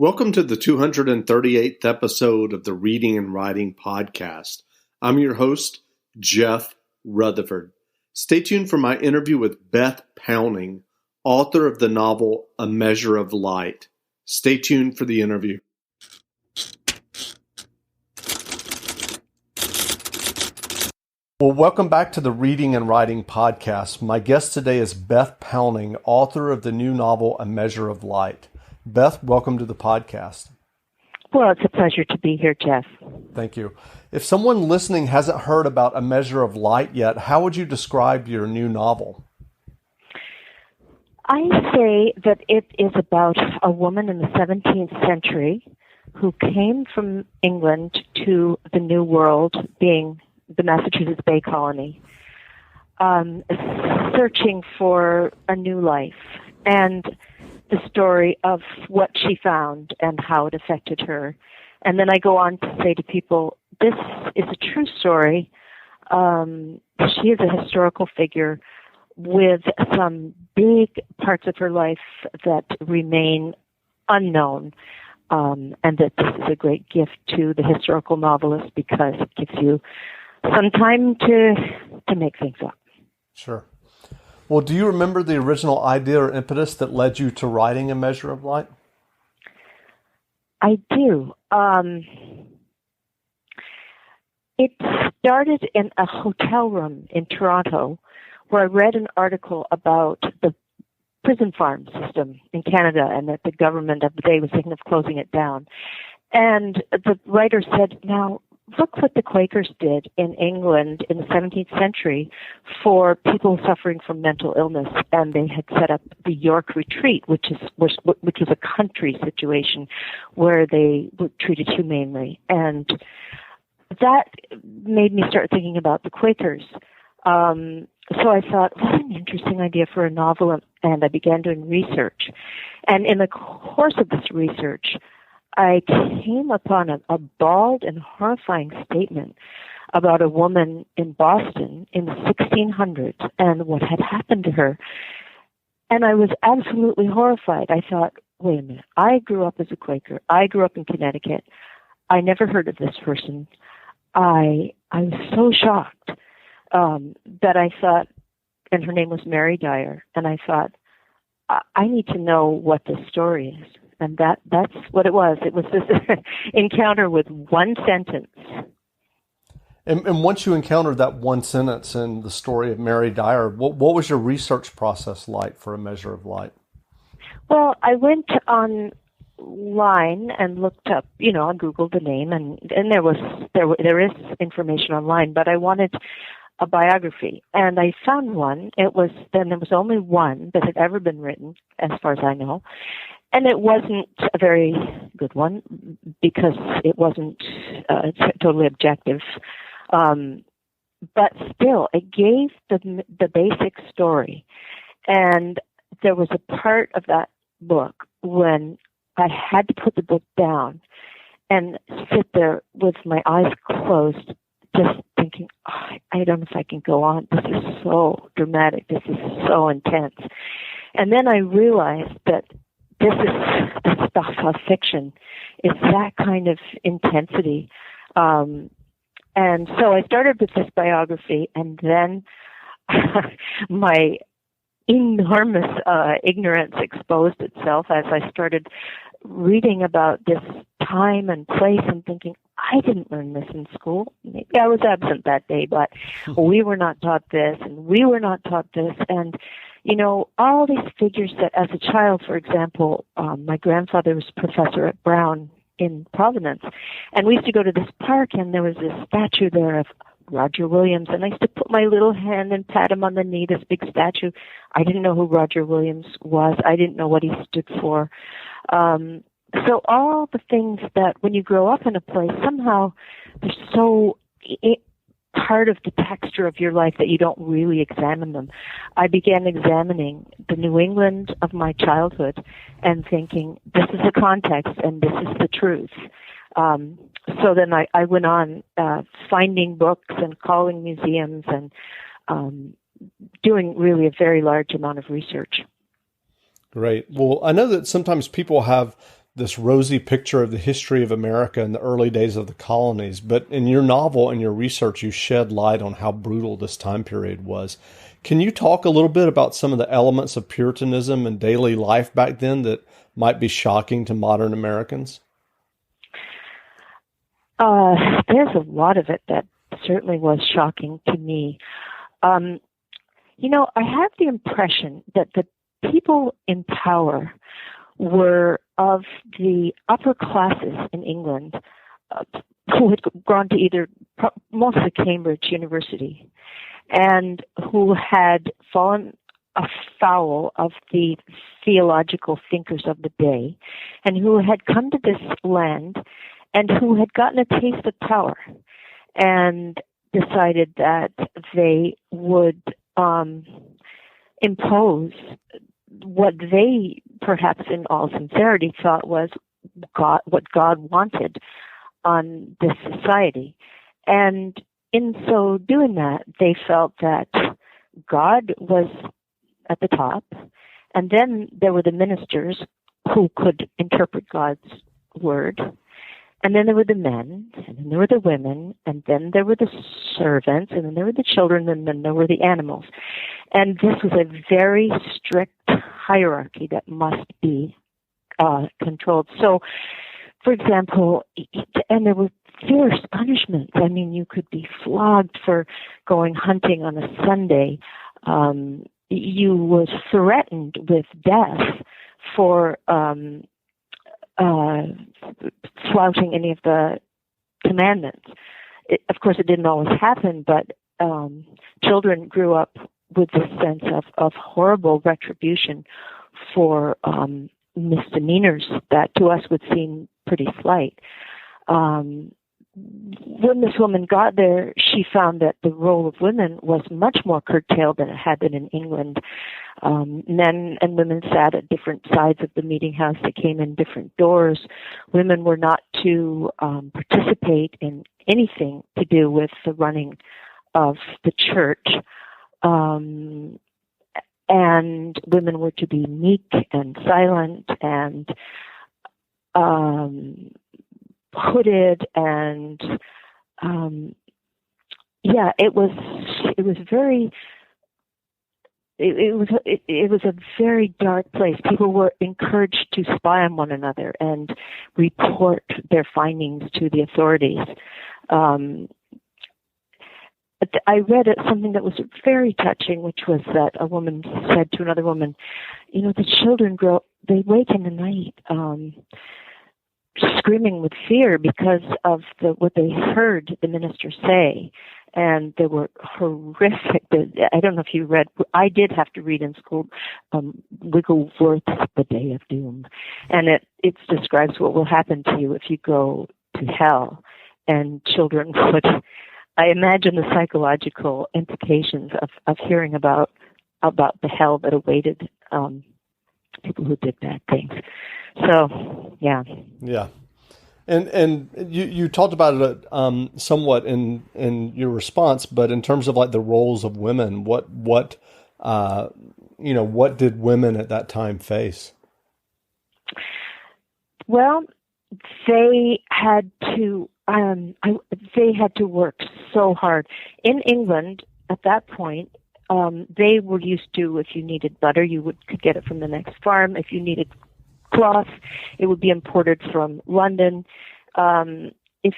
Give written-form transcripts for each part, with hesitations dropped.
Welcome to the 238th episode of the Reading and Writing Podcast. I'm your host, Jeff Rutherford. Stay tuned for my interview with Beth Powning, author of the novel A Measure of Light. Stay tuned for the interview. Well, welcome back to the Reading and Writing Podcast. My guest today is Beth Powning, author of the new novel A Measure of Light. Beth, welcome to the podcast. Well, it's a pleasure to be here, Jeff. Thank you. If someone listening hasn't heard about A Measure of Light yet, how would you describe your new novel? I say that it is about a woman in the 17th century who came from England to the New World, being the Massachusetts Bay Colony, searching for a new life, and the story of what she found and how it affected her. And then I go on to say to people, this is a true story. She is a historical figure with some big parts of her life that remain unknown, and that this is a great gift to the historical novelist because it gives you some time to make things up. Sure. Well, do you remember the original idea or impetus that led you to writing A Measure of Light? I do. It started in a hotel room in Toronto where I read an article about the prison farm system in Canada and that the government of the day was thinking of closing it down. And the writer said, now, look what the Quakers did in England in the 17th century for people suffering from mental illness, and they had set up the York Retreat, which was a country situation where they were treated humanely, and that made me start thinking about the Quakers. So I thought, what an interesting idea for a novel, and I began doing research. And in the course of this research, I came upon a bald and horrifying statement about a woman in Boston in the 1600s and what had happened to her. And I was absolutely horrified. I thought, wait a minute, I grew up as a Quaker. I grew up in Connecticut. I never heard of this person. I was so shocked that I thought, and her name was Mary Dyer, and I thought, I need to know what this story is. And that's what it was. It was this encounter with one sentence. And once you encountered that one sentence in the story of Mary Dyer, what was your research process like for A Measure of Light? Well, I went online and looked up, I Googled the name, and there is information online, but I wanted a biography, and I found one. There was only one that had ever been written, as far as I know. And it wasn't a very good one because it wasn't totally objective. But still, it gave the basic story. And there was a part of that book when I had to put the book down and sit there with my eyes closed, just thinking, I don't know if I can go on. This is so dramatic. This is so intense. And then I realized that this is the stuff of fiction. It's that kind of intensity. And so I started with this biography, and then my enormous ignorance exposed itself as I started reading about this time and place and thinking, I didn't learn this in school. Maybe I was absent that day, but we were not taught this, and we were not taught this. And all these figures that as a child, for example, my grandfather was professor at Brown in Providence, and we used to go to this park, and there was this statue there of Roger Williams, and I used to put my little hand and pat him on the knee, this big statue. I didn't know who Roger Williams was. I didn't know what he stood for. So all the things that when you grow up in a place, somehow they're so part of the texture of your life that you don't really examine them. I began examining the New England of my childhood and thinking, this is the context and this is the truth. So then I went on finding books and calling museums and doing really a very large amount of research. Great. Well, I know that sometimes people have this rosy picture of the history of America in the early days of the colonies. But in your novel and your research, you shed light on how brutal this time period was. Can you talk a little bit about some of the elements of Puritanism and daily life back then that might be shocking to modern Americans? There's a lot of it that certainly was shocking to me. I have the impression that the people in power were of the upper classes in England who had gone to mostly Cambridge University, and who had fallen afoul of the theological thinkers of the day, and who had come to this land and who had gotten a taste of power and decided that they would impose what they, perhaps in all sincerity, thought was what God wanted on this society. And in so doing that, they felt that God was at the top, and then there were the ministers who could interpret God's word, and then there were the men, and then there were the women, and then there were the servants, and then there were the children, and then there were the animals. And this was a very strict hierarchy that must be controlled. So, for example, and there were fierce punishments. I mean, you could be flogged for going hunting on a Sunday. You were threatened with death for flouting any of the commandments. Of course, it didn't always happen, but children grew up with this sense of horrible retribution for misdemeanors that to us would seem pretty slight. When this woman got there, she found that the role of women was much more curtailed than it had been in England. Men and women sat at different sides of the meeting house. They came in different doors. Women were not to participate in anything to do with the running of the church. And women were to be meek and silent and hooded, and it was a very dark place. People were encouraged to spy on one another and report their findings to the authorities. I read something that was very touching, which was that a woman said to another woman, the children they wake in the night screaming with fear because of what they heard the minister say. And they were horrific. I don't know if you read, I did have to read in school, Wigglesworth's The Day of Doom. And it describes what will happen to you if you go to hell. And children would, I imagine the psychological implications of hearing about the hell that awaited people who did bad things. So, yeah. Yeah. And you talked about it somewhat in your response, but in terms of like the roles of women, what did women at that time face? Well, they had to work so hard. In England at that point, they were used to, if you needed butter, you could get it from the next farm. If you needed cloth, it would be imported from London. If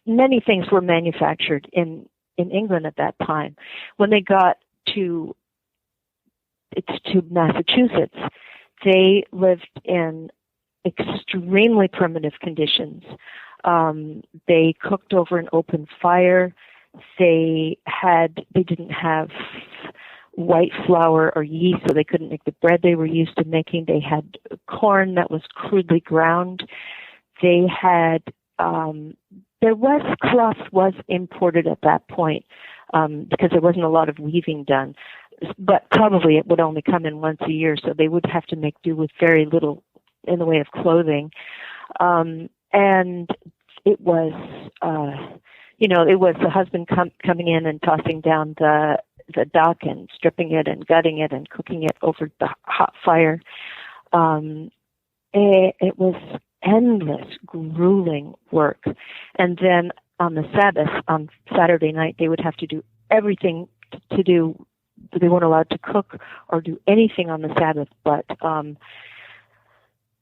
many things were manufactured in England at that time. When they got to Massachusetts, they lived in extremely primitive conditions. They cooked over an open fire. They didn't have white flour or yeast, so they couldn't make the bread they were used to making. They had corn that was crudely ground. They had cloth was imported at that point because there wasn't a lot of weaving done, but probably it would only come in once a year, so they would have to make do with very little in the way of clothing. And it was, it was the husband coming in and tossing down the duck and stripping it and gutting it and cooking it over the hot fire. it was endless, grueling work. And then on the Sabbath, on Saturday night, they would have to do everything to do. They weren't allowed to cook or do anything on the Sabbath, but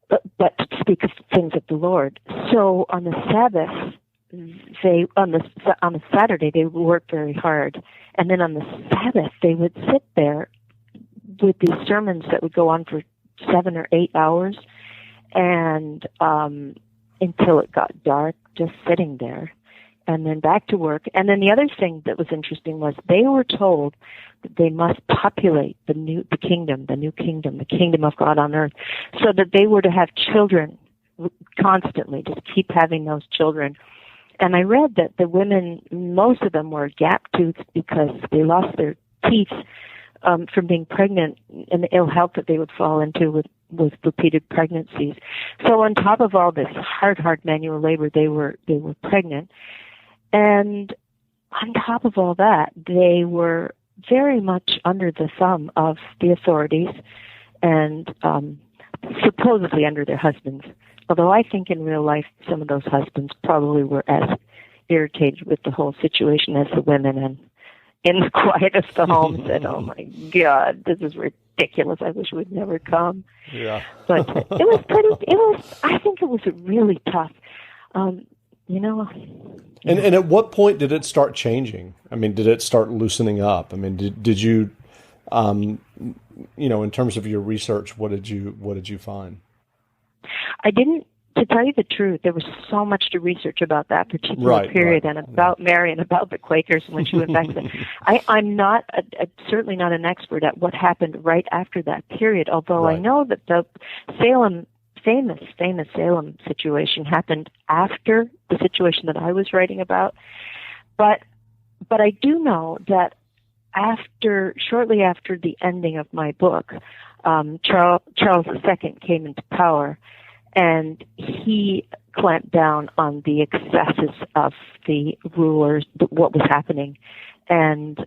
to speak of things of the Lord. So on the Sabbath, on the Saturday they would work very hard, and then on the Sabbath they would sit there with these sermons that would go on for 7 or 8 hours, and until it got dark, just sitting there, and then back to work. And then the other thing that was interesting was they were told that they must populate the new kingdom of God on earth, so that they were to have children constantly, just keep having those children. And I read that the women, most of them were gap-toothed because they lost their teeth from being pregnant and the ill health that they would fall into with repeated pregnancies. So on top of all this hard manual labor, they were pregnant. And on top of all that, they were very much under the thumb of the authorities and supposedly under their husbands. Although I think in real life, some of those husbands probably were as irritated with the whole situation as the women, and in the quiet of the home said, "Oh my God, this is ridiculous. I wish it would never come." Yeah. But I think it was really tough. And at what point did it start changing? I mean, did it start loosening up? I mean, did you, in terms of your research, what did you find? I didn't, to tell you the truth, there was so much to research about that particular period and about Mary and about the Quakers when she went back to them. I'm not, certainly not an expert at what happened right after that period, although I know that the famous Salem situation happened after the situation that I was writing about. But I do know that shortly after the ending of my book, Charles II came into power, and he clamped down on the excesses of the rulers, what was happening, and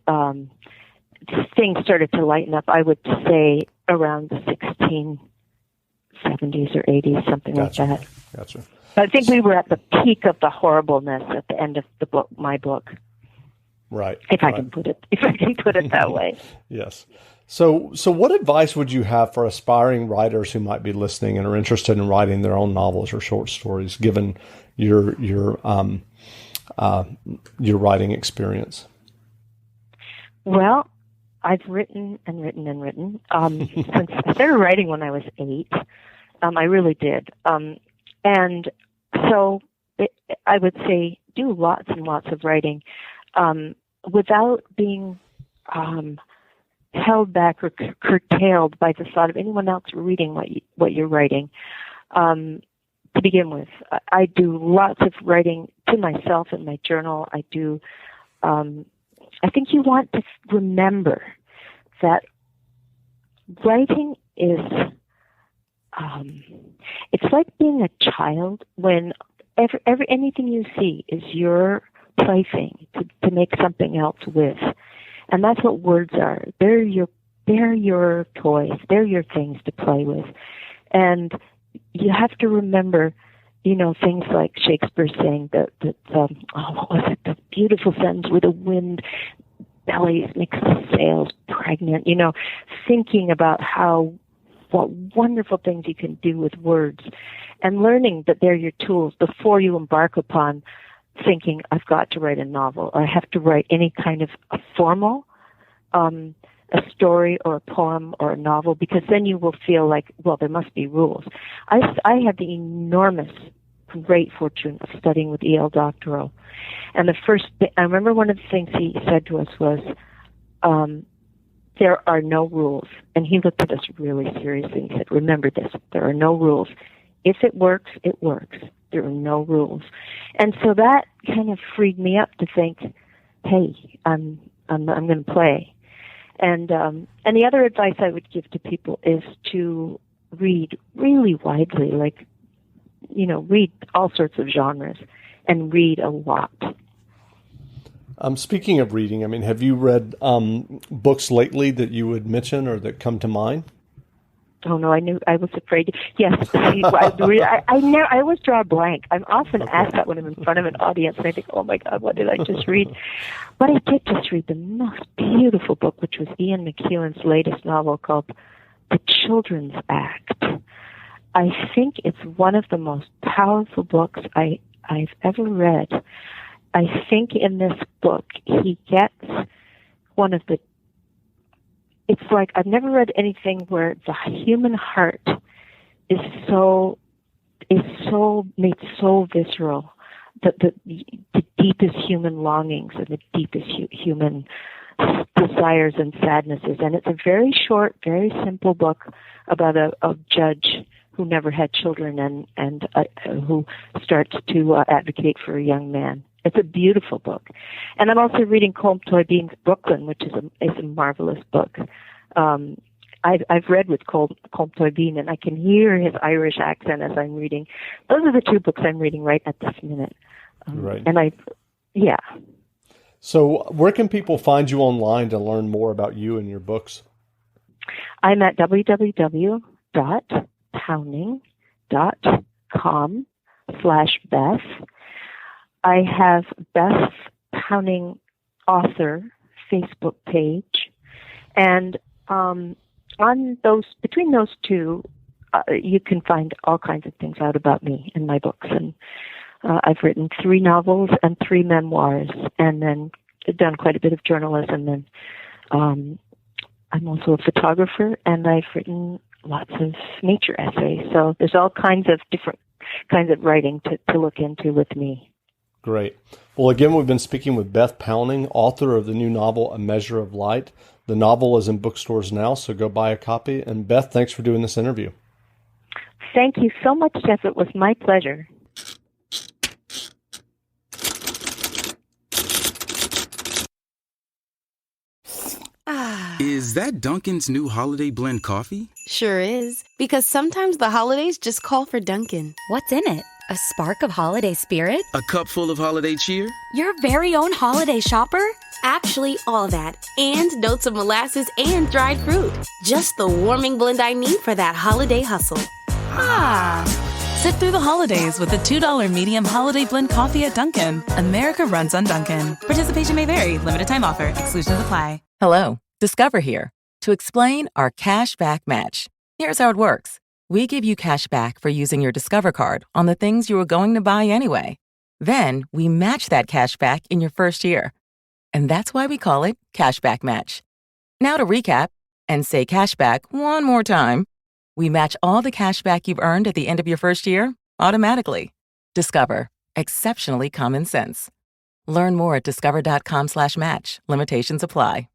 things started to lighten up. I would say around the 1670s or 80s, something like that. Gotcha. I think we were at the peak of the horribleness at the end of the book, my book. Right. If I can put it that way. Yes. So what advice would you have for aspiring writers who might be listening and are interested in writing their own novels or short stories, given your writing experience? Well, I've written and written and written since I started writing when I was 8. I really did, and so I would say do lots and lots of writing without being held back or curtailed by the thought of anyone else reading what you're writing. To begin with, I do lots of writing to myself in my journal. I do. I think you want to remember that writing is. It's like being a child when anything you see is your plaything to make something else with. And that's what words are. They're your toys. They're your things to play with. And you have to remember, things like Shakespeare saying that what was it? The beautiful sentence where the wind bellies makes the sails pregnant. Thinking about what wonderful things you can do with words, and learning that they're your tools before you embark upon thinking, I've got to write a novel, or I have to write any kind of a formal, a story or a poem or a novel, because then you will feel like, well, there must be rules. I had the enormous, great fortune of studying with E.L. Doctorow. And I remember one of the things he said to us was, there are no rules. And he looked at us really seriously and said, remember this, there are no rules. If it works, it works. There are no rules. And so that kind of freed me up to think, hey, I'm going to play. And the other advice I would give to people is to read really widely, read all sorts of genres and read a lot. Speaking of reading, have you read books lately that you would mention or that come to mind? Oh no, I was afraid. Yes, see, I always draw a blank. I'm often asked that when I'm in front of an audience, and I think, oh my God, what did I just read? But I did just read the most beautiful book, which was Ian McEwan's latest novel called The Children's Act. I think it's one of the most powerful books I've ever read. I think in this book he gets one of the. It's like I've never read anything where the human heart is made so visceral, the deepest human longings and the deepest human desires and sadnesses. And it's a very short, very simple book about a judge who never had children and who starts to advocate for a young man. It's a beautiful book. And I'm also reading Colm Toibin's Brooklyn, which is a marvelous book. I've read with Colm Toibin, and I can hear his Irish accent as I'm reading. Those are the two books I'm reading right at this minute. Right. And yeah. So where can people find you online to learn more about you and your books? I'm at www.powning.com/Beth. I have Beth Powning author Facebook page, and between those two, you can find all kinds of things out about me in my books. And I've written 3 novels and 3 memoirs, and then done quite a bit of journalism. And I'm also a photographer, and I've written lots of nature essays. So there's all kinds of different kinds of writing to look into with me. Great. Well, again, we've been speaking with Beth Powning, author of the new novel, A Measure of Light. The novel is in bookstores now, so go buy a copy. And Beth, thanks for doing this interview. Thank you so much, Jeff. It was my pleasure. Is that Dunkin's new holiday blend coffee? Sure is, because sometimes the holidays just call for Dunkin'. What's in it? A spark of holiday spirit? A cup full of holiday cheer? Your very own holiday shopper? Actually, all that, and notes of molasses and dried fruit. Just the warming blend I need for that holiday hustle. Sit through the holidays with the $2 medium holiday blend coffee at Dunkin'. America runs on Dunkin'. Participation may vary. Limited time offer. Exclusions apply. Hello, Discover here to explain our cash back match. Here's how it works. We give you cash back for using your Discover card on the things you were going to buy anyway. Then we match that cash back in your first year. And that's why we call it Cashback Match. Now to recap and say cashback one more time. We match all the cash back you've earned at the end of your first year automatically. Discover. Exceptionally common sense. Learn more at discover.com/match. Limitations apply.